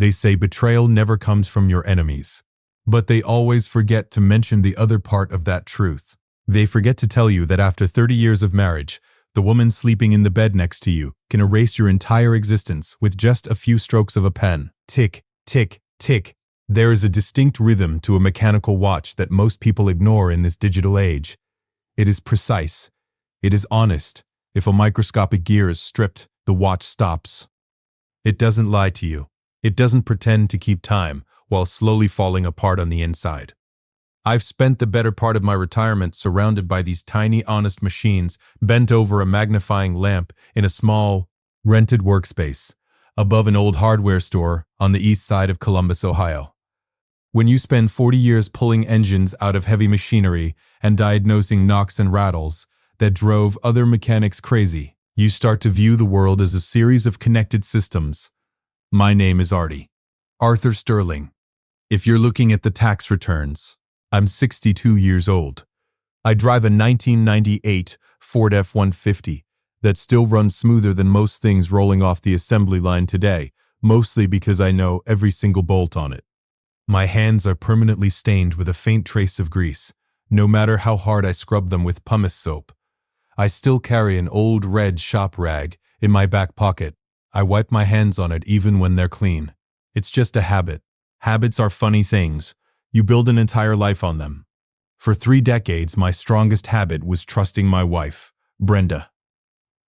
They say betrayal never comes from your enemies. But they always forget to mention the other part of that truth. They forget to tell you that after 30 years of marriage, the woman sleeping in the bed next to you can erase your entire existence with just a few strokes of a pen. Tick, tick, tick. There is a distinct rhythm to a mechanical watch that most people ignore in this digital age. It is precise. It is honest. If a microscopic gear is stripped, the watch stops. It doesn't lie to you. It doesn't pretend to keep time while slowly falling apart on the inside. I've spent the better part of my retirement surrounded by these tiny, honest machines bent over a magnifying lamp in a small, rented workspace above an old hardware store on the east side of Columbus, Ohio. When you spend 40 years pulling engines out of heavy machinery and diagnosing knocks and rattles that drove other mechanics crazy, you start to view the world as a series of connected systems. My name is Arthur Sterling. If you're looking at the tax returns, I'm 62 years old. I drive a 1998 Ford F-150 that still runs smoother than most things rolling off the assembly line today, mostly because I know every single bolt on it. My hands are permanently stained with a faint trace of grease, no matter how hard I scrub them with pumice soap. I still carry an old red shop rag in my back pocket. I wipe my hands on it even when they're clean. It's just a habit. Habits are funny things. You build an entire life on them. For 3 decades, my strongest habit was trusting my wife, Brenda.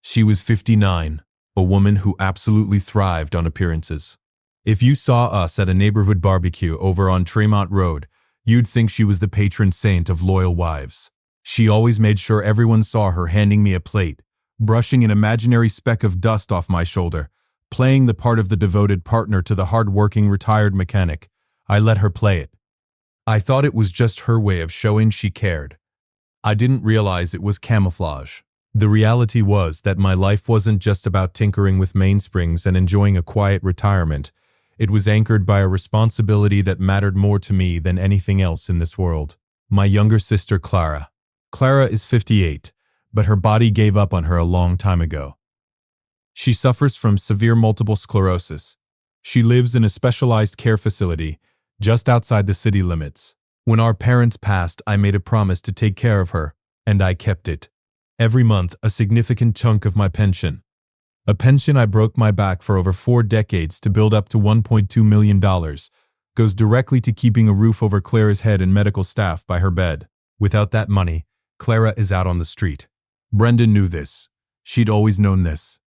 She was 59, a woman who absolutely thrived on appearances. If you saw us at a neighborhood barbecue over on Tremont Road, you'd think she was the patron saint of loyal wives. She always made sure everyone saw her handing me a plate, brushing an imaginary speck of dust off my shoulder, playing the part of the devoted partner to the hard-working retired mechanic. I let her play it. I thought it was just her way of showing she cared. I didn't realize it was camouflage. The reality was that my life wasn't just about tinkering with mainsprings and enjoying a quiet retirement. It was anchored by a responsibility that mattered more to me than anything else in this world. My younger sister, Clara. Clara is 58, but her body gave up on her a long time ago. She suffers from severe multiple sclerosis. She lives in a specialized care facility just outside the city limits. When our parents passed, I made a promise to take care of her, and I kept it. Every month, a significant chunk of my pension. A pension I broke my back for over 4 decades to build up to $1.2 million, goes directly to keeping a roof over Clara's head and medical staff by her bed. Without that money, Clara is out on the street. Brenda knew this. She'd always known this.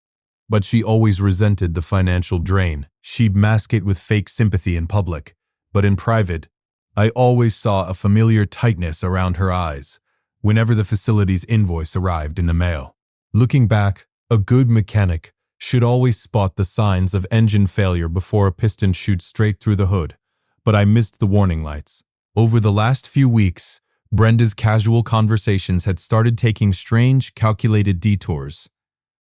But she always resented the financial drain. She'd mask it with fake sympathy in public. But in private, I always saw a familiar tightness around her eyes whenever the facility's invoice arrived in the mail. Looking back, a good mechanic should always spot the signs of engine failure before a piston shoots straight through the hood. But I missed the warning lights. Over the last few weeks, Brenda's casual conversations had started taking strange, calculated detours.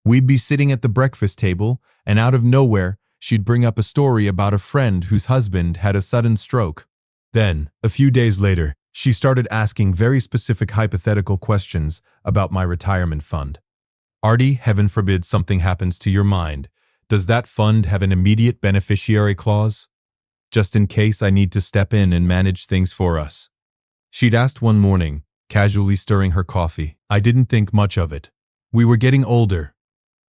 We'd be sitting at the breakfast table, and out of nowhere, she'd bring up a story about a friend whose husband had a sudden stroke. Then, a few days later, she started asking very specific hypothetical questions about my retirement fund. Artie, heaven forbid something happens to your mind. Does that fund have an immediate beneficiary clause? Just in case I need to step in and manage things for us. She'd asked one morning, casually stirring her coffee. I didn't think much of it. We were getting older,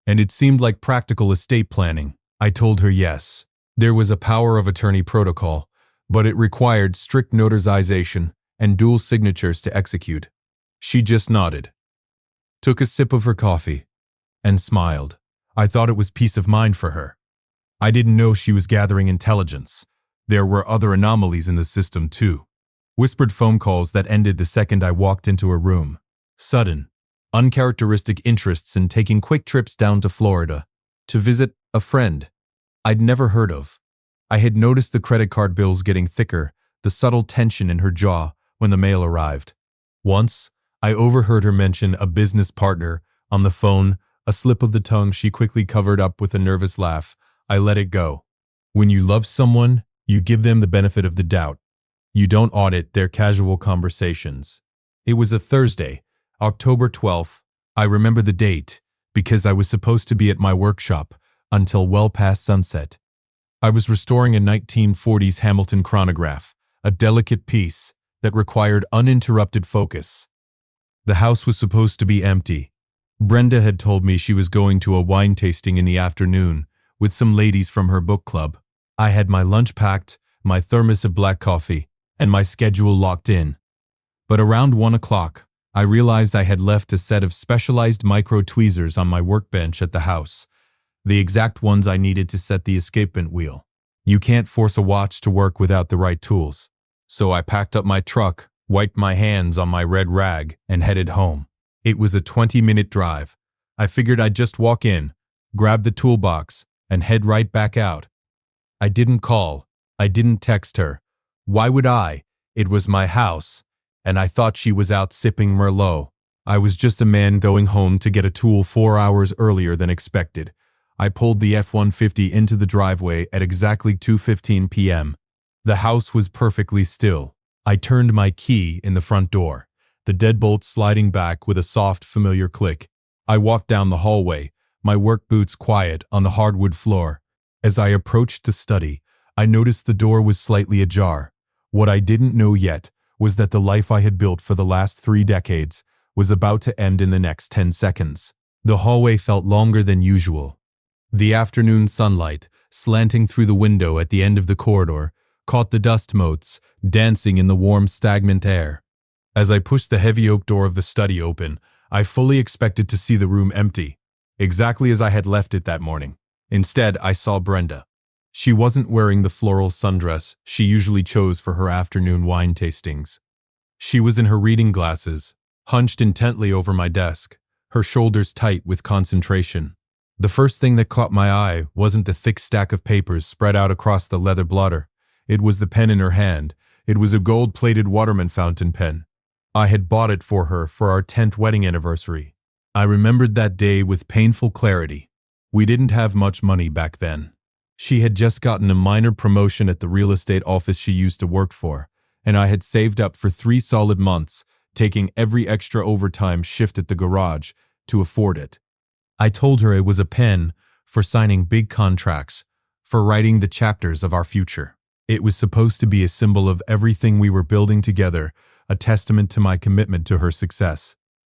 and it seemed like practical estate planning. I told her yes. There was a power of attorney protocol, but it required strict notarization and dual signatures to execute. She just nodded, took a sip of her coffee, and smiled. I thought it was peace of mind for her. I didn't know she was gathering intelligence. There were other anomalies in the system too. Whispered phone calls that ended the second I walked into her room. Sudden, uncharacteristic interests in taking quick trips down to Florida to visit a friend I'd never heard of. I had noticed the credit card bills getting thicker, the subtle tension in her jaw when the mail arrived. Once, I overheard her mention a business partner on the phone, a slip of the tongue she quickly covered up with a nervous laugh. I let it go. When you love someone, you give them the benefit of the doubt. You don't audit their casual conversations. It was a Thursday, October 12th. I remember the date because I was supposed to be at my workshop until well past sunset. I was restoring a 1940s Hamilton chronograph, a delicate piece that required uninterrupted focus. The house was supposed to be empty. Brenda had told me she was going to a wine tasting in the afternoon with some ladies from her book club. I had my lunch packed, my thermos of black coffee, and my schedule locked in. But around 1 o'clock, I realized I had left a set of specialized micro tweezers on my workbench at the house, the exact ones I needed to set the escapement wheel. You can't force a watch to work without the right tools. So I packed up my truck, wiped my hands on my red rag, and headed home. It was a 20-minute drive. I figured I'd just walk in, grab the toolbox, and head right back out. I didn't call. I didn't text her. Why would I? It was my house, and I thought she was out sipping Merlot. I was just a man going home to get a tool 4 hours earlier than expected. I pulled the F-150 into the driveway at exactly 2:15 p.m. The house was perfectly still. I turned my key in the front door, the deadbolt sliding back with a soft, familiar click. I walked down the hallway, my work boots quiet on the hardwood floor. As I approached the study, I noticed the door was slightly ajar. What I didn't know yet was that the life I had built for the last 3 decades was about to end in the next 10 seconds. The hallway felt longer than usual. The afternoon sunlight, slanting through the window at the end of the corridor, caught the dust motes, dancing in the warm, stagnant air. As I pushed the heavy oak door of the study open, I fully expected to see the room empty, exactly as I had left it that morning. Instead, I saw Brenda. She wasn't wearing the floral sundress she usually chose for her afternoon wine tastings. She was in her reading glasses, hunched intently over my desk, her shoulders tight with concentration. The first thing that caught my eye wasn't the thick stack of papers spread out across the leather blotter. It was the pen in her hand. It was a gold-plated Waterman fountain pen. I had bought it for her for our 10th wedding anniversary. I remembered that day with painful clarity. We didn't have much money back then. She had just gotten a minor promotion at the real estate office she used to work for, and I had saved up for 3 solid months, taking every extra overtime shift at the garage to afford it. I told her it was a pen for signing big contracts, for writing the chapters of our future. It was supposed to be a symbol of everything we were building together, a testament to my commitment to her success.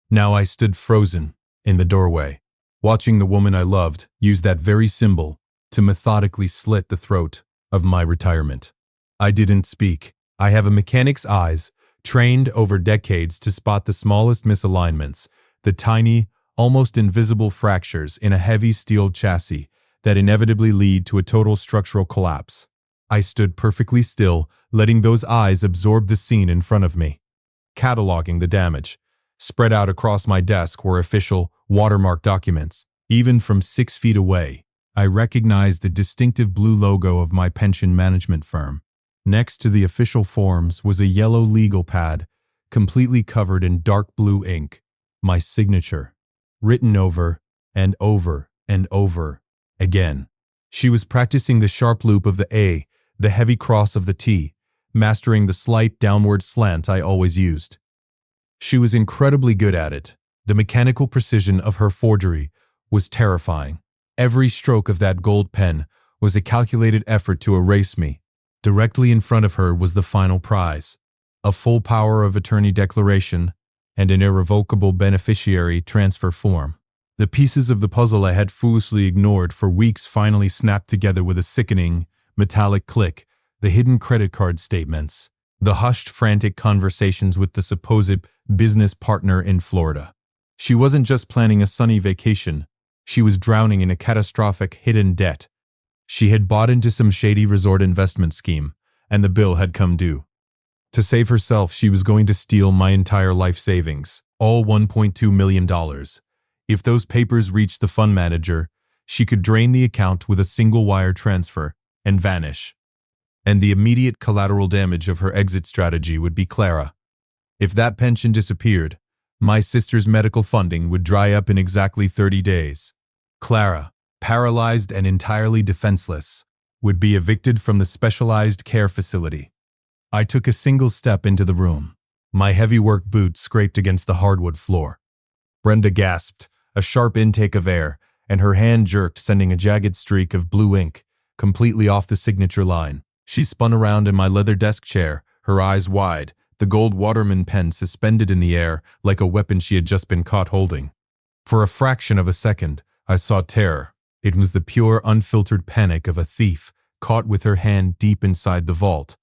Now I stood frozen in the doorway, watching the woman I loved use that very symbol to methodically slit the throat of my retirement. I didn't speak. I have a mechanic's eyes, trained over decades to spot the smallest misalignments, the tiny, almost invisible fractures in a heavy steel chassis that inevitably lead to a total structural collapse. I stood perfectly still, letting those eyes absorb the scene in front of me. Cataloging the damage. Spread out across my desk were official, watermarked documents. Even from 6 feet away, I recognized the distinctive blue logo of my pension management firm. Next to the official forms was a yellow legal pad, completely covered in dark blue ink. My signature, written over and over and over again. She was practicing the sharp loop of the A, the heavy cross of the T, mastering the slight downward slant I always used. She was incredibly good at it. The mechanical precision of her forgery was terrifying. Every stroke of that gold pen was a calculated effort to erase me. Directly in front of her was the final prize, a full power of attorney declaration and an irrevocable beneficiary transfer form. The pieces of the puzzle I had foolishly ignored for weeks finally snapped together with a sickening, metallic click. The hidden credit card statements, the hushed, frantic conversations with the supposed business partner in Florida. She wasn't just planning a sunny vacation. She was drowning in a catastrophic hidden debt. She had bought into some shady resort investment scheme, and the bill had come due. To save herself, she was going to steal my entire life savings, all $1.2 million. If those papers reached the fund manager, she could drain the account with a single wire transfer and vanish. And the immediate collateral damage of her exit strategy would be Clara. If that pension disappeared, my sister's medical funding would dry up in exactly 30 days. Clara, paralyzed and entirely defenseless, would be evicted from the specialized care facility. I took a single step into the room. My heavy work boots scraped against the hardwood floor. Brenda gasped, a sharp intake of air, and her hand jerked, sending a jagged streak of blue ink completely off the signature line. She spun around in my leather desk chair, her eyes wide, the gold Waterman pen suspended in the air like a weapon she had just been caught holding. For a fraction of a second, I saw terror. It was the pure, unfiltered panic of a thief caught with her hand deep inside the vault.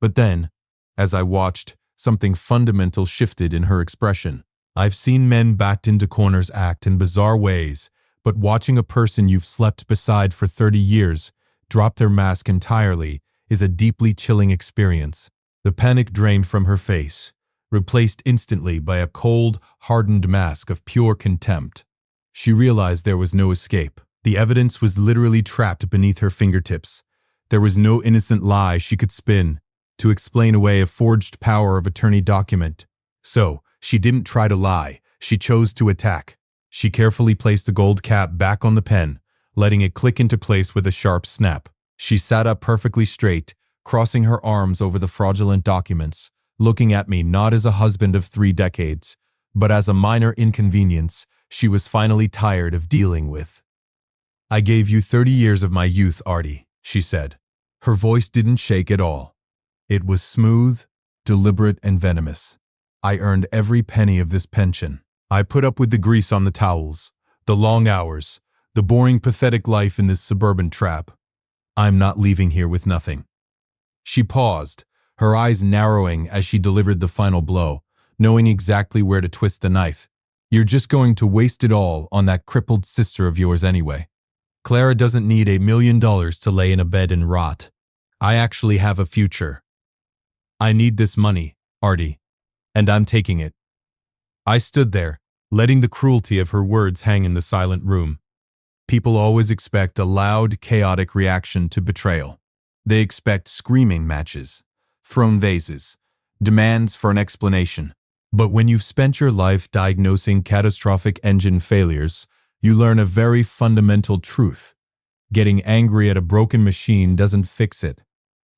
But then, as I watched, something fundamental shifted in her expression. I've seen men backed into corners act in bizarre ways, but watching a person you've slept beside for 30 years drop their mask entirely is a deeply chilling experience. The panic drained from her face, replaced instantly by a cold, hardened mask of pure contempt. She realized there was no escape. The evidence was literally trapped beneath her fingertips. There was no innocent lie she could spin to explain away a forged power of attorney document. So, she didn't try to lie, she chose to attack. She carefully placed the gold cap back on the pen, letting it click into place with a sharp snap. She sat up perfectly straight, crossing her arms over the fraudulent documents, looking at me not as a husband of 3 decades, but as a minor inconvenience she was finally tired of dealing with. "I gave you 30 years of my youth, Artie," she said. Her voice didn't shake at all. It was smooth, deliberate, and venomous. "I earned every penny of this pension. I put up with the grease on the towels, the long hours, the boring, pathetic life in this suburban trap. I'm not leaving here with nothing." She paused, her eyes narrowing as she delivered the final blow, knowing exactly where to twist the knife. "You're just going to waste it all on that crippled sister of yours anyway. Clara doesn't need $1 million to lay in a bed and rot. I actually have a future. I need this money, Artie, and I'm taking it." I stood there, letting the cruelty of her words hang in the silent room. People always expect a loud, chaotic reaction to betrayal. They expect screaming matches, thrown vases, demands for an explanation. But when you've spent your life diagnosing catastrophic engine failures, you learn a very fundamental truth. Getting angry at a broken machine doesn't fix it.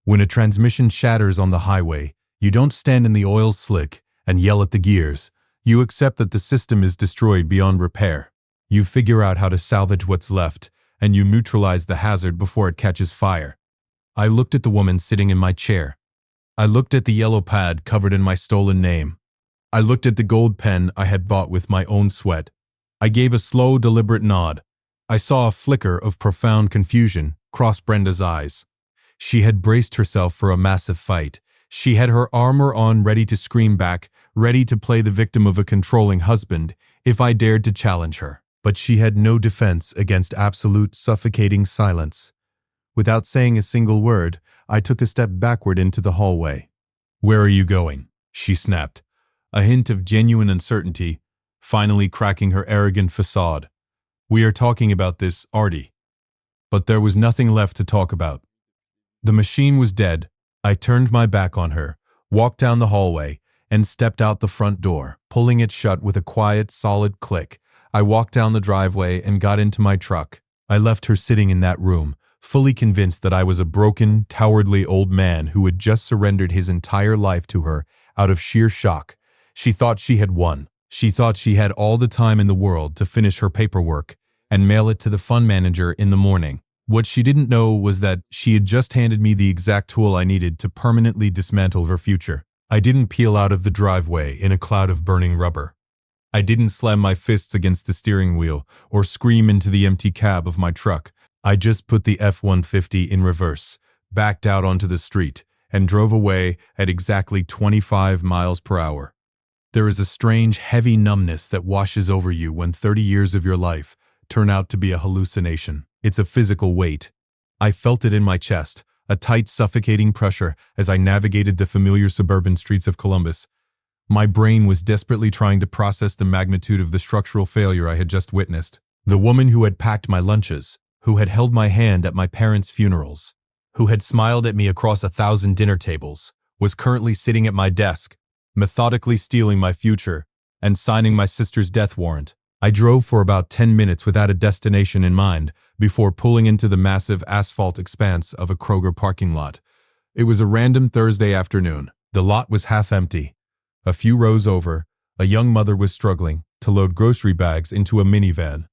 When a transmission shatters on the highway, you don't stand in the oil slick and yell at the gears. You accept that the system is destroyed beyond repair. You figure out how to salvage what's left, and you neutralize the hazard before it catches fire. I looked at the woman sitting in my chair. I looked at the yellow pad covered in my stolen name. I looked at the gold pen I had bought with my own sweat. I gave a slow, deliberate nod. I saw a flicker of profound confusion cross Brenda's eyes. She had braced herself for a massive fight. She had her armor on, ready to scream back, ready to play the victim of a controlling husband if I dared to challenge her. But she had no defense against absolute, suffocating silence. Without saying a single word, I took a step backward into the hallway. "Where are you going?" she snapped, a hint of genuine uncertainty, finally cracking her arrogant facade. "We are talking about this, Artie." But there was nothing left to talk about. The machine was dead. I turned my back on her, walked down the hallway, and stepped out the front door, pulling it shut with a quiet, solid click. I walked down the driveway and got into my truck. I left her sitting in that room, fully convinced that I was a broken, cowardly old man who had just surrendered his entire life to her out of sheer shock. She thought she had won. She thought she had all the time in the world to finish her paperwork and mail it to the fund manager in the morning. What she didn't know was that she had just handed me the exact tool I needed to permanently dismantle her future. I didn't peel out of the driveway in a cloud of burning rubber. I didn't slam my fists against the steering wheel or scream into the empty cab of my truck. I just put the F-150 in reverse, backed out onto the street, and drove away at exactly 25 miles per hour. There is a strange, heavy numbness that washes over you when 30 years of your life turn out to be a hallucination. It's a physical weight. I felt it in my chest, a tight, suffocating pressure as I navigated the familiar suburban streets of Columbus. My brain was desperately trying to process the magnitude of the structural failure I had just witnessed. The woman who had packed my lunches, who had held my hand at my parents' funerals, who had smiled at me across 1,000 dinner tables, was currently sitting at my desk, methodically stealing my future and signing my sister's death warrant. I drove for about 10 minutes without a destination in mind before pulling into the massive asphalt expanse of a Kroger parking lot. It was a random Thursday afternoon. The lot was half empty. A few rows over, a young mother was struggling to load grocery bags into a minivan,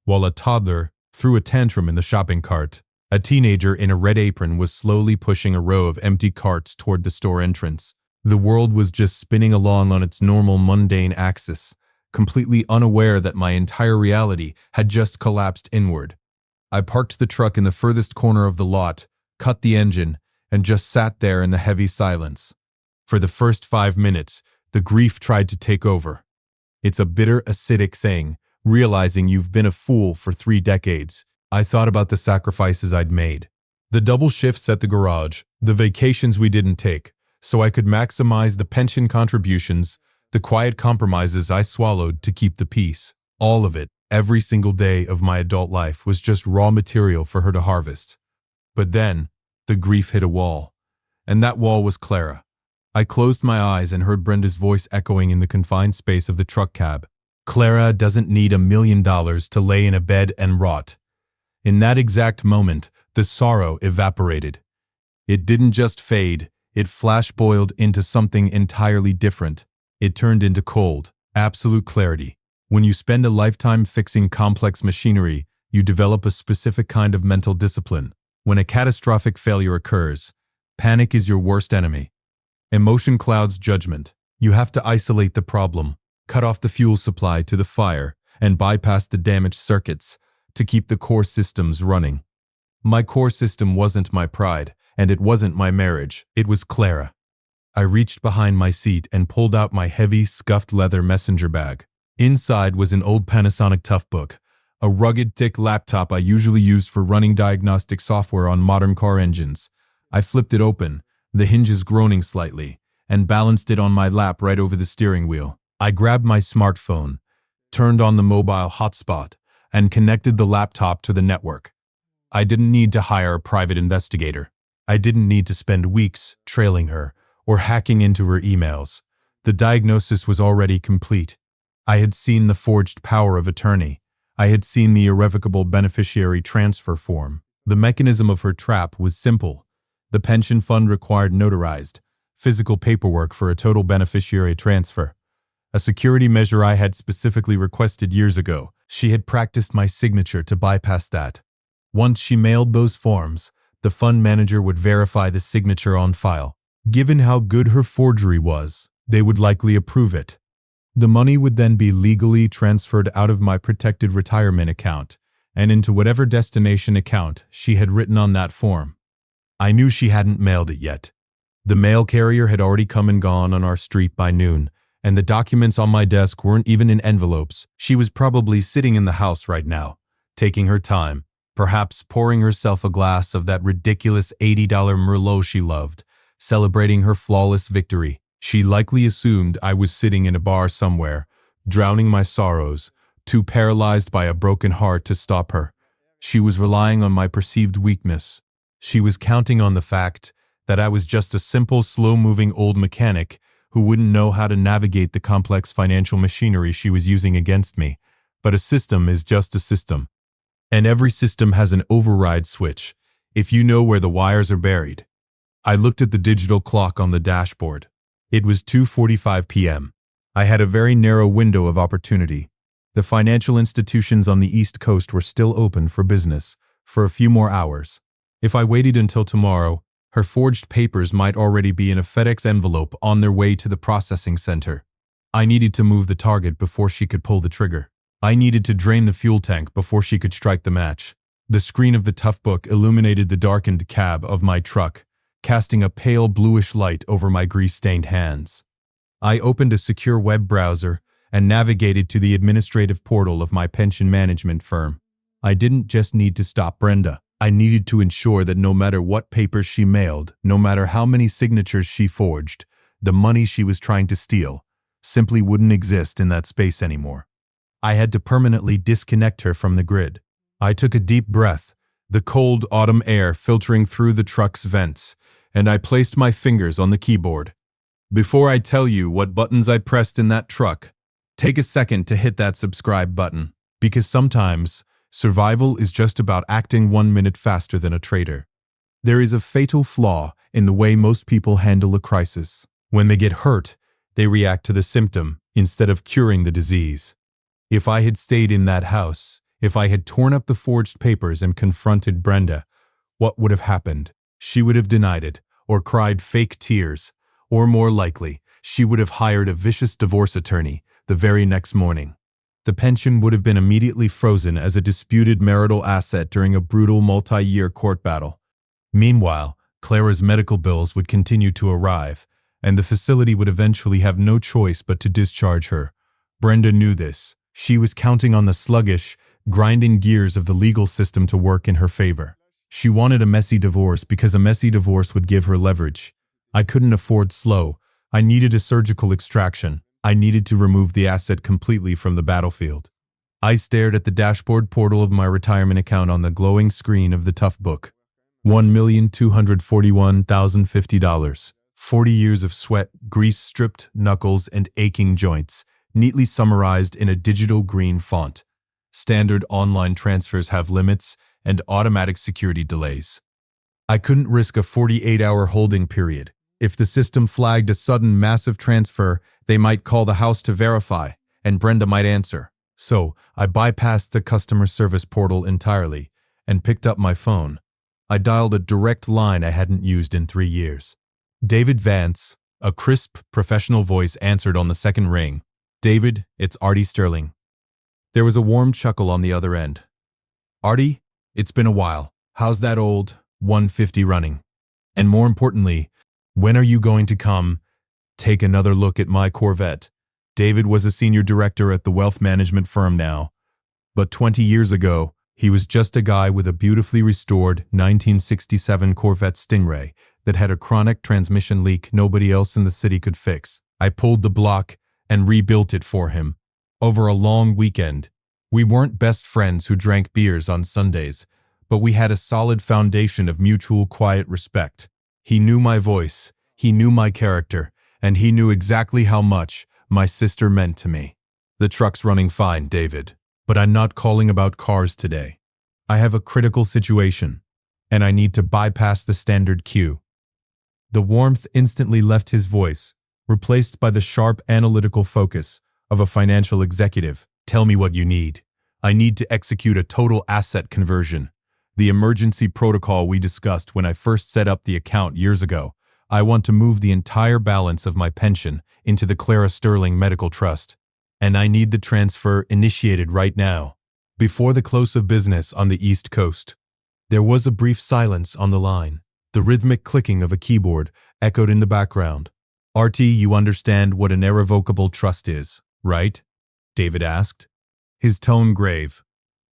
while a toddler threw a tantrum in the shopping cart. A teenager in a red apron was slowly pushing a row of empty carts toward the store entrance. The world was just spinning along on its normal mundane axis, completely unaware that my entire reality had just collapsed inward. I parked the truck in the furthest corner of the lot, cut the engine, and just sat there in the heavy silence. For the first 5 minutes, the grief tried to take over. It's a bitter, acidic thing, realizing you've been a fool for 3 decades. I thought about the sacrifices I'd made. The double shifts at the garage, the vacations we didn't take, so I could maximize the pension contributions, the quiet compromises I swallowed to keep the peace. All of it, every single day of my adult life, was just raw material for her to harvest. But then, the grief hit a wall. And that wall was Clara. I closed my eyes and heard Brenda's voice echoing in the confined space of the truck cab. Clara doesn't need $1 million to lay in a bed and rot. In that exact moment, the sorrow evaporated. It didn't just fade, it flash-boiled into something entirely different. It turned into cold, absolute clarity. When you spend a lifetime fixing complex machinery, you develop a specific kind of mental discipline. When a catastrophic failure occurs, panic is your worst enemy. Emotion clouds judgment. You have to isolate the problem, cut off the fuel supply to the fire, and bypass the damaged circuits to keep the core systems running. My core system wasn't my pride, and it wasn't my marriage. It was Clara. I reached behind my seat and pulled out my heavy, scuffed leather messenger bag. Inside was an old Panasonic Toughbook, a rugged, thick laptop I usually used for running diagnostic software on modern car engines. I flipped it open, the hinges groaning slightly, and balanced it on my lap right over the steering wheel. I grabbed my smartphone, turned on the mobile hotspot, and connected the laptop to the network. I didn't need to hire a private investigator. I didn't need to spend weeks trailing her or hacking into her emails. The diagnosis was already complete. I had seen the forged power of attorney. I had seen the irrevocable beneficiary transfer form. The mechanism of her trap was simple. The pension fund required notarized, physical paperwork for a total beneficiary transfer. A security measure I had specifically requested years ago. She had practiced my signature to bypass that. Once she mailed those forms, the fund manager would verify the signature on file. Given how good her forgery was, they would likely approve it. The money would then be legally transferred out of my protected retirement account and into whatever destination account she had written on that form. I knew she hadn't mailed it yet. The mail carrier had already come and gone on our street by noon, and the documents on my desk weren't even in envelopes. She was probably sitting in the house right now, taking her time, perhaps pouring herself a glass of that ridiculous $80 Merlot she loved, celebrating her flawless victory. She likely assumed I was sitting in a bar somewhere, drowning my sorrows, too paralyzed by a broken heart to stop her. She was relying on my perceived weakness. She was counting on the fact that I was just a simple, slow-moving old mechanic who wouldn't know how to navigate the complex financial machinery she was using against me. But a system is just a system. And every system has an override switch, if you know where the wires are buried. I looked at the digital clock on the dashboard. It was 2:45 p.m. I had a very narrow window of opportunity. The financial institutions on the East Coast were still open for business for a few more hours. If I waited until tomorrow, her forged papers might already be in a FedEx envelope on their way to the processing center. I needed to move the target before she could pull the trigger. I needed to drain the fuel tank before she could strike the match. The screen of the Toughbook illuminated the darkened cab of my truck, casting a pale bluish light over my grease-stained hands. I opened a secure web browser and navigated to the administrative portal of my pension management firm. I didn't just need to stop Brenda. I needed to ensure that no matter what papers she mailed, no matter how many signatures she forged, the money she was trying to steal simply wouldn't exist in that space anymore. I had to permanently disconnect her from the grid. I took a deep breath, the cold autumn air filtering through the truck's vents, and I placed my fingers on the keyboard. Before I tell you what buttons I pressed in that truck, take a second to hit that subscribe button, because sometimes survival is just about acting 1 minute faster than a traitor. There is a fatal flaw in the way most people handle a crisis. When they get hurt, they react to the symptom instead of curing the disease. If I had stayed in that house, if I had torn up the forged papers and confronted Brenda, what would have happened? She would have denied it, or cried fake tears, or more likely, she would have hired a vicious divorce attorney the very next morning. The pension would have been immediately frozen as a disputed marital asset during a brutal multi-year court battle. Meanwhile, Clara's medical bills would continue to arrive, and the facility would eventually have no choice but to discharge her. Brenda knew this. She was counting on the sluggish, grinding gears of the legal system to work in her favor. She wanted a messy divorce because a messy divorce would give her leverage. I couldn't afford slow. I needed a surgical extraction. I needed to remove the asset completely from the battlefield. I stared at the dashboard portal of my retirement account on the glowing screen of the tough book. $1,241,050. 40 years of sweat, grease-stripped knuckles, and aching joints, neatly summarized in a digital green font. Standard online transfers have limits and automatic security delays. I couldn't risk a 48-hour holding period. If the system flagged a sudden massive transfer, they might call the house to verify, and Brenda might answer. So, I bypassed the customer service portal entirely and picked up my phone. I dialed a direct line I hadn't used in 3 years. David Vance, a crisp, professional voice answered on the second ring. "David, it's Artie Sterling." There was a warm chuckle on the other end. "Artie, it's been a while. How's that old 150 running? And more importantly, when are you going to come take another look at my Corvette?" David was a senior director at the wealth management firm now, but 20 years ago, he was just a guy with a beautifully restored 1967 Corvette Stingray that had a chronic transmission leak nobody else in the city could fix. I pulled the block and rebuilt it for him. Over a long weekend, we weren't best friends who drank beers on Sundays, but we had a solid foundation of mutual quiet respect. He knew my voice, he knew my character, and he knew exactly how much my sister meant to me. "The truck's running fine, David, but I'm not calling about cars today. I have a critical situation, and I need to bypass the standard queue." The warmth instantly left his voice, replaced by the sharp analytical focus of a financial executive. "Tell me what you need. I need to execute a total asset conversion. The emergency protocol we discussed when I first set up the account years ago. I want to move the entire balance of my pension into the Clara Sterling Medical Trust. And I need the transfer initiated right now, before the close of business on the East Coast." There was a brief silence on the line. The rhythmic clicking of a keyboard echoed in the background. "Artie, you understand what an irrevocable trust is, right?" David asked, his tone grave.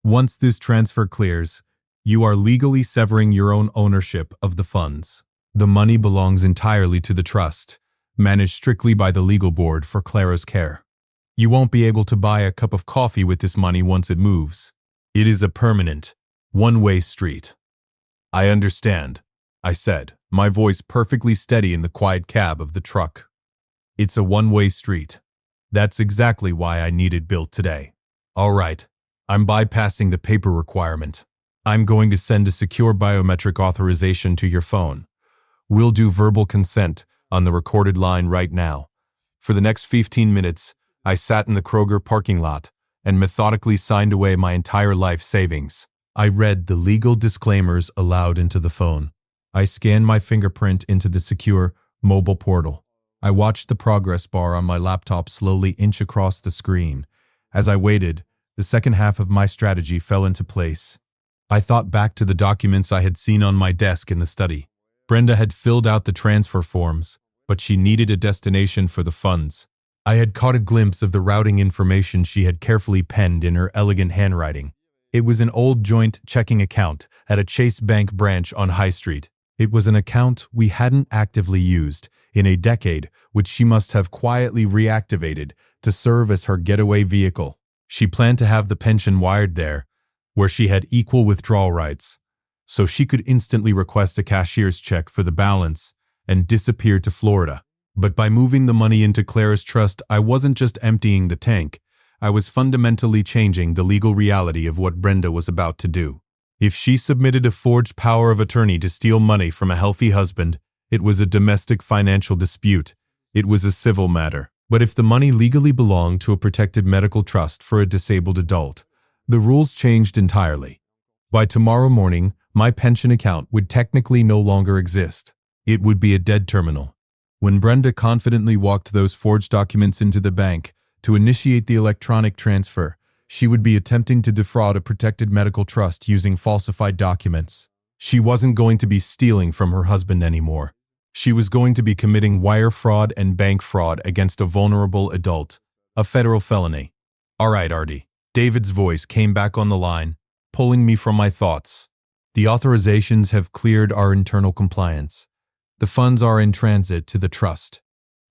"Once this transfer clears, you are legally severing your own ownership of the funds. The money belongs entirely to the trust, managed strictly by the legal board for Clara's care. You won't be able to buy a cup of coffee with this money once it moves. It is a permanent, one-way street." "I understand," I said, my voice perfectly steady in the quiet cab of the truck. "It's a one-way street. That's exactly why I need it built today. All right, I'm bypassing the paper requirement. I'm going to send a secure biometric authorization to your phone. We'll do verbal consent on the recorded line right now." For the next 15 minutes, I sat in the Kroger parking lot and methodically signed away my entire life savings. I read the legal disclaimers aloud into the phone. I scanned my fingerprint into the secure mobile portal. I watched the progress bar on my laptop slowly inch across the screen. As I waited, the second half of my strategy fell into place. I thought back to the documents I had seen on my desk in the study. Brenda had filled out the transfer forms, but she needed a destination for the funds. I had caught a glimpse of the routing information she had carefully penned in her elegant handwriting. It was an old joint checking account at a Chase Bank branch on High Street. It was an account we hadn't actively used in a decade, which she must have quietly reactivated to serve as her getaway vehicle. She planned to have the pension wired there, where she had equal withdrawal rights, so she could instantly request a cashier's check for the balance and disappear to Florida. But by moving the money into Clara's trust, I wasn't just emptying the tank, I was fundamentally changing the legal reality of what Brenda was about to do. If she submitted a forged power of attorney to steal money from a healthy husband, it was a domestic financial dispute. It was a civil matter. But if the money legally belonged to a protected medical trust for a disabled adult, the rules changed entirely. By tomorrow morning, my pension account would technically no longer exist. It would be a dead terminal. When Brenda confidently walked those forged documents into the bank to initiate the electronic transfer, she would be attempting to defraud a protected medical trust using falsified documents. She wasn't going to be stealing from her husband anymore. She was going to be committing wire fraud and bank fraud against a vulnerable adult, a federal felony. All right, Artie. David's voice came back on the line, pulling me from my thoughts. The authorizations have cleared our internal compliance. The funds are in transit to the trust.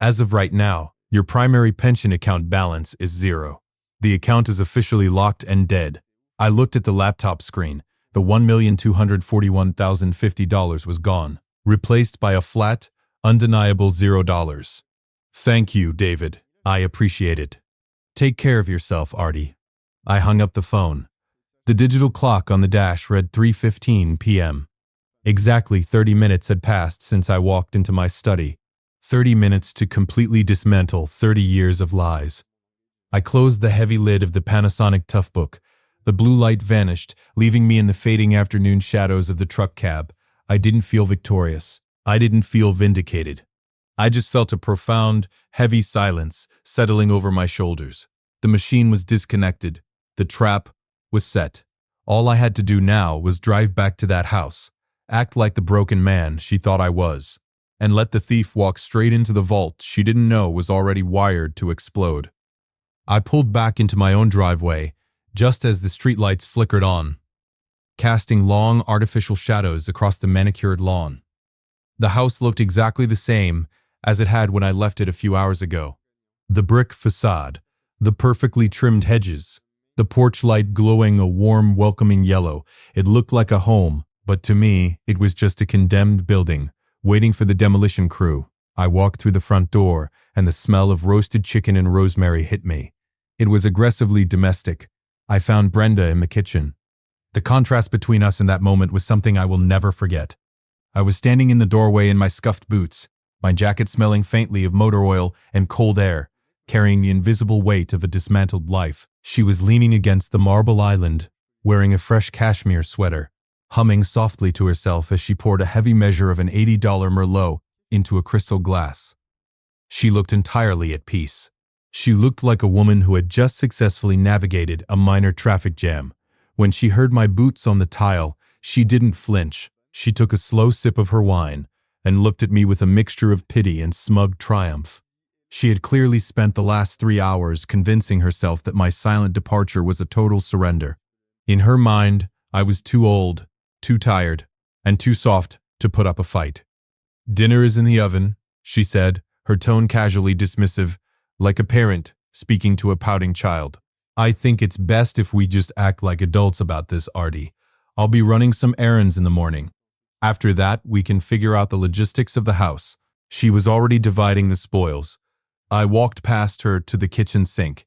As of right now, your primary pension account balance is 0. The account is officially locked and dead. I looked at the laptop screen. The $1,241,050 was gone, replaced by a flat, undeniable $0. Thank you, David. I appreciate it. Take care of yourself, Artie. I hung up the phone. The digital clock on the dash read 3:15 p.m. Exactly 30 minutes had passed since I walked into my study. 30 minutes to completely dismantle 30 years of lies. I closed the heavy lid of the Panasonic Toughbook. The blue light vanished, leaving me in the fading afternoon shadows of the truck cab. I didn't feel victorious. I didn't feel vindicated. I just felt a profound, heavy silence settling over my shoulders. The machine was disconnected. The trap was set. All I had to do now was drive back to that house, act like the broken man she thought I was, and let the thief walk straight into the vault she didn't know was already wired to explode. I pulled back into my own driveway just as the streetlights flickered on, casting long artificial shadows across the manicured lawn. The house looked exactly the same as it had when I left it a few hours ago. The brick facade, the perfectly trimmed hedges, the porch light glowing a warm, welcoming yellow. It looked like a home, but to me, it was just a condemned building, waiting for the demolition crew. I walked through the front door, and the smell of roasted chicken and rosemary hit me. It was aggressively domestic. I found Brenda in the kitchen. The contrast between us in that moment was something I will never forget. I was standing in the doorway in my scuffed boots, my jacket smelling faintly of motor oil and cold air, carrying the invisible weight of a dismantled life. She was leaning against the marble island, wearing a fresh cashmere sweater, humming softly to herself as she poured a heavy measure of an $80 Merlot into a crystal glass. She looked entirely at peace. She looked like a woman who had just successfully navigated a minor traffic jam. When she heard my boots on the tile, she didn't flinch. She took a slow sip of her wine and looked at me with a mixture of pity and smug triumph. She had clearly spent the last 3 hours convincing herself that my silent departure was a total surrender. In her mind, I was too old, too tired, and too soft to put up a fight. "Dinner is in the oven," she said, her tone casually dismissive, like a parent speaking to a pouting child. "I think it's best if we just act like adults about this, Artie. I'll be running some errands in the morning. After that, we can figure out the logistics of the house." She was already dividing the spoils. I walked past her to the kitchen sink.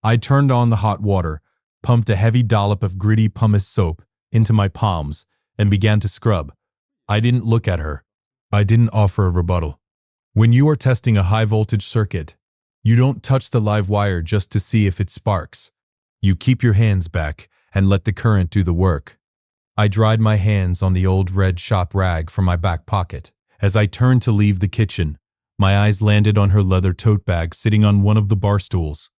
I turned on the hot water, pumped a heavy dollop of gritty pumice soap into my palms, and began to scrub. I didn't look at her. I didn't offer a rebuttal. When you are testing a high-voltage circuit, you don't touch the live wire just to see if it sparks. You keep your hands back and let the current do the work. I dried my hands on the old red shop rag from my back pocket. As I turned to leave the kitchen, my eyes landed on her leather tote bag sitting on one of the bar stools.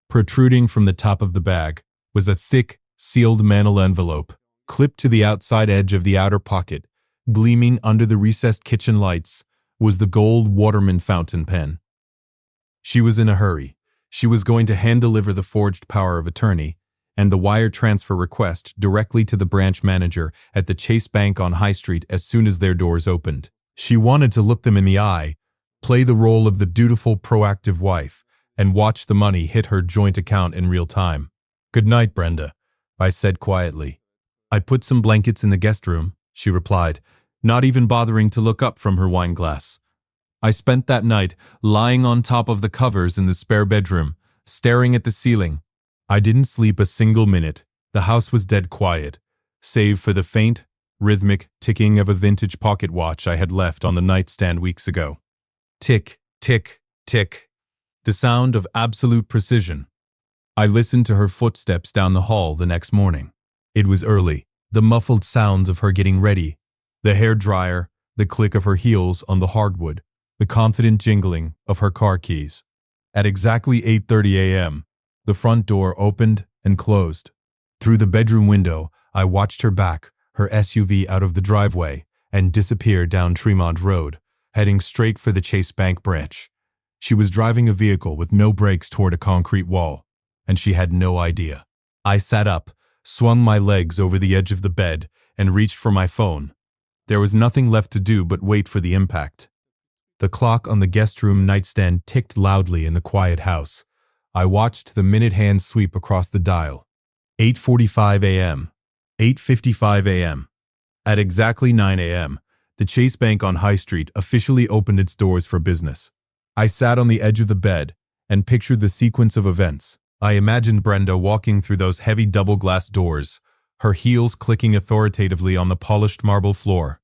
Protruding from the top of the bag was a thick, sealed manila envelope, clipped to the outside edge of the outer pocket. Gleaming under the recessed kitchen lights was the gold Waterman fountain pen. She was in a hurry. She was going to hand-deliver the forged power of attorney and the wire transfer request directly to the branch manager at the Chase Bank on High Street as soon as their doors opened. She wanted to look them in the eye, play the role of the dutiful, proactive wife, and watch the money hit her joint account in real time. "Good night, Brenda," I said quietly. "I put some blankets in the guest room," she replied, not even bothering to look up from her wine glass. I spent that night lying on top of the covers in the spare bedroom, staring at the ceiling. I didn't sleep a single minute. The house was dead quiet, save for the faint, rhythmic ticking of a vintage pocket watch I had left on the nightstand weeks ago. Tick, tick, tick. The sound of absolute precision. I listened to her footsteps down the hall the next morning. It was early. The muffled sounds of her getting ready, the hair dryer, the click of her heels on the hardwood, the confident jingling of her car keys. At exactly 8:30 a.m., the front door opened and closed. Through the bedroom window, I watched her back, her SUV out of the driveway, and disappear down Tremont Road, heading straight for the Chase Bank branch. She was driving a vehicle with no brakes toward a concrete wall, and she had no idea. I sat up, swung my legs over the edge of the bed, and reached for my phone. There was nothing left to do but wait for the impact. The clock on the guest room nightstand ticked loudly in the quiet house. I watched the minute hand sweep across the dial. 8:45 a.m. 8:55 a.m. At exactly 9 a.m., the Chase Bank on High Street officially opened its doors for business. I sat on the edge of the bed and pictured the sequence of events. I imagined Brenda walking through those heavy double-glass doors, her heels clicking authoritatively on the polished marble floor.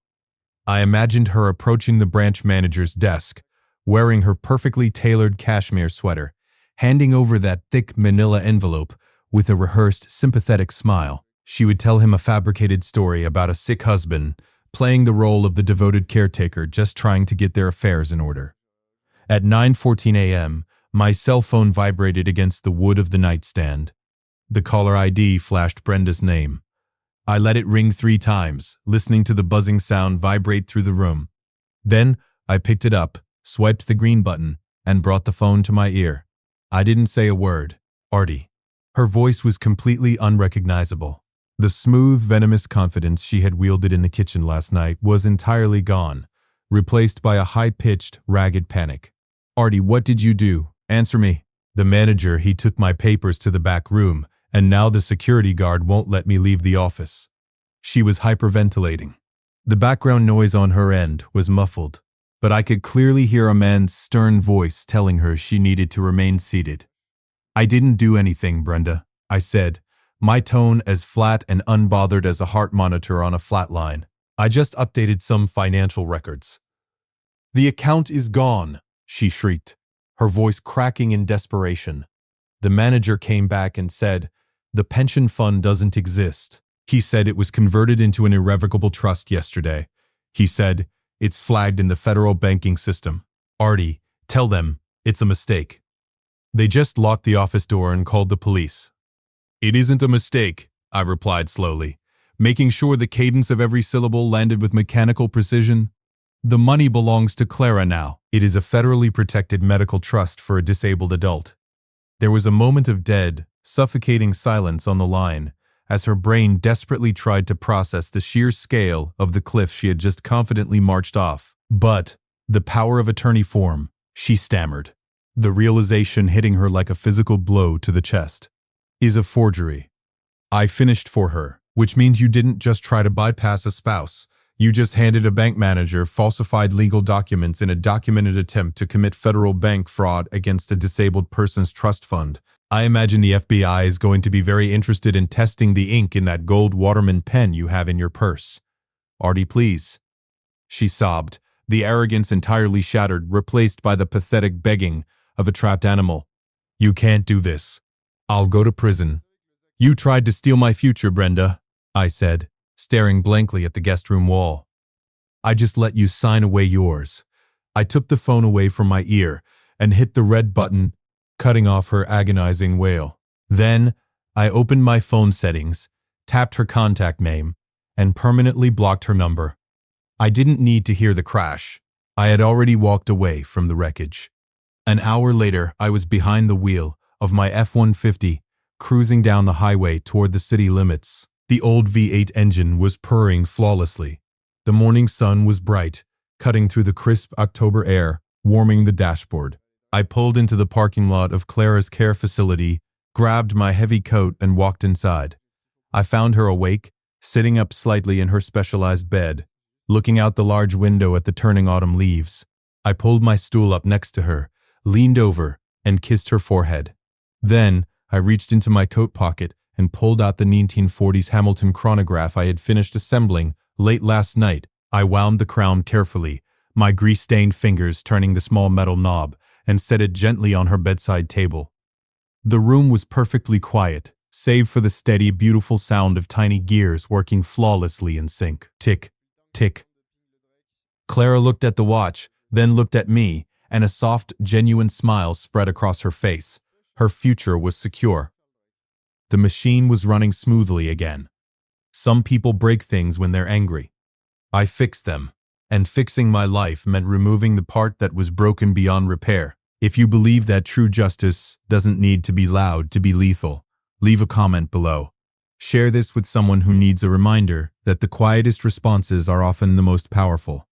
I imagined her approaching the branch manager's desk, wearing her perfectly tailored cashmere sweater, handing over that thick manila envelope with a rehearsed, sympathetic smile. She would tell him a fabricated story about a sick husband, playing the role of the devoted caretaker just trying to get their affairs in order. At 9:14 a.m., my cell phone vibrated against the wood of the nightstand. The caller ID flashed Brenda's name. I let it ring 3 times, listening to the buzzing sound vibrate through the room. Then, I picked it up, swiped the green button, and brought the phone to my ear. I didn't say a word. Artie. Her voice was completely unrecognizable. The smooth, venomous confidence she had wielded in the kitchen last night was entirely gone, replaced by a high-pitched, ragged panic. Artie, what did you do? Answer me. The manager, he took my papers to the back room, and now the security guard won't let me leave the office. She was hyperventilating. The background noise on her end was muffled, but I could clearly hear a man's stern voice telling her she needed to remain seated. I didn't do anything, Brenda, I said, my tone as flat and unbothered as a heart monitor on a flat line. I just updated some financial records. The account is gone, she shrieked, her voice cracking in desperation. The manager came back and said, the pension fund doesn't exist. He said it was converted into an irrevocable trust yesterday. He said, it's flagged in the federal banking system. Artie, tell them it's a mistake. They just locked the office door and called the police. It isn't a mistake, I replied slowly, making sure the cadence of every syllable landed with mechanical precision. The money belongs to Clara now. It is a federally protected medical trust for a disabled adult. There was a moment of dead, suffocating silence on the line as her brain desperately tried to process the sheer scale of the cliff she had just confidently marched off. But the power of attorney form, she stammered, the realization hitting her like a physical blow to the chest, is a forgery. I finished for her, which means you didn't just try to bypass a spouse. You just handed a bank manager falsified legal documents in a documented attempt to commit federal bank fraud against a disabled person's trust fund. I imagine the FBI is going to be very interested in testing the ink in that gold Waterman pen you have in your purse. Artie, please. She sobbed, the arrogance entirely shattered, replaced by the pathetic begging of a trapped animal. You can't do this. I'll go to prison. You tried to steal my future, Brenda, I said, staring blankly at the guest room wall. I just let you sign away yours. I took the phone away from my ear and hit the red button, cutting off her agonizing wail. Then, I opened my phone settings, tapped her contact name, and permanently blocked her number. I didn't need to hear the crash. I had already walked away from the wreckage. An hour later, I was behind the wheel of my F-150, cruising down the highway toward the city limits. The old V8 engine was purring flawlessly. The morning sun was bright, cutting through the crisp October air, warming the dashboard. I pulled into the parking lot of Clara's care facility, grabbed my heavy coat, and walked inside. I found her awake, sitting up slightly in her specialized bed, looking out the large window at the turning autumn leaves. I pulled my stool up next to her, leaned over, and kissed her forehead. Then, I reached into my coat pocket and pulled out the 1940s Hamilton chronograph I had finished assembling late last night. I wound the crown carefully, my grease-stained fingers turning the small metal knob, and set it gently on her bedside table. The room was perfectly quiet, save for the steady, beautiful sound of tiny gears working flawlessly in sync. Tick, tick. Clara looked at the watch, then looked at me, and a soft, genuine smile spread across her face. Her future was secure. The machine was running smoothly again. Some people break things when they're angry. I fixed them, and fixing my life meant removing the part that was broken beyond repair. If you believe that true justice doesn't need to be loud to be lethal, leave a comment below. Share this with someone who needs a reminder that the quietest responses are often the most powerful.